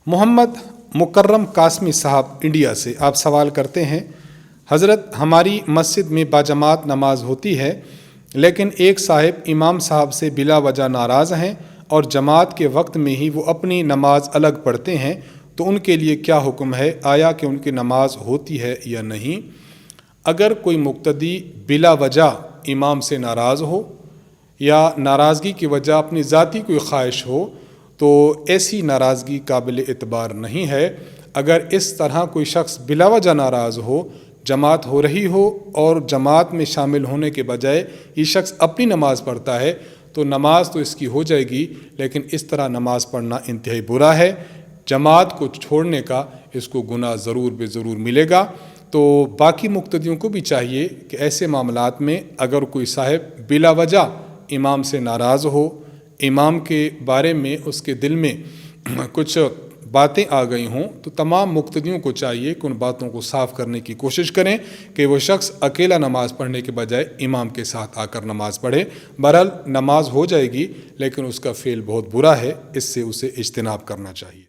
محمد مکرم قاسمی صاحب انڈیا سے آپ سوال کرتے ہیں، حضرت ہماری مسجد میں باجماعت نماز ہوتی ہے، لیکن ایک صاحب امام صاحب سے بلا وجہ ناراض ہیں اور جماعت کے وقت میں ہی وہ اپنی نماز الگ پڑھتے ہیں، تو ان کے لیے کیا حکم ہے؟ آیا کہ ان کی نماز ہوتی ہے یا نہیں؟ اگر کوئی مقتدی بلا وجہ امام سے ناراض ہو یا ناراضگی کی وجہ اپنی ذاتی کوئی خواہش ہو تو ایسی ناراضگی قابل اعتبار نہیں ہے۔ اگر اس طرح کوئی شخص بلا وجہ ناراض ہو، جماعت ہو رہی ہو اور جماعت میں شامل ہونے کے بجائے یہ شخص اپنی نماز پڑھتا ہے تو نماز تو اس کی ہو جائے گی، لیکن اس طرح نماز پڑھنا انتہائی برا ہے۔ جماعت کو چھوڑنے کا اس کو گناہ ضرور بے ضرور ملے گا۔ تو باقی مقتدیوں کو بھی چاہیے کہ ایسے معاملات میں اگر کوئی صاحب بلا وجہ امام سے ناراض ہو، امام کے بارے میں اس کے دل میں کچھ باتیں آ گئی ہوں، تو تمام مقتدیوں کو چاہیے کہ ان باتوں کو صاف کرنے کی کوشش کریں کہ وہ شخص اکیلا نماز پڑھنے کے بجائے امام کے ساتھ آ کر نماز پڑھے۔ بہرحال نماز ہو جائے گی، لیکن اس کا فعل بہت برا ہے، اس سے اسے اجتناب کرنا چاہیے۔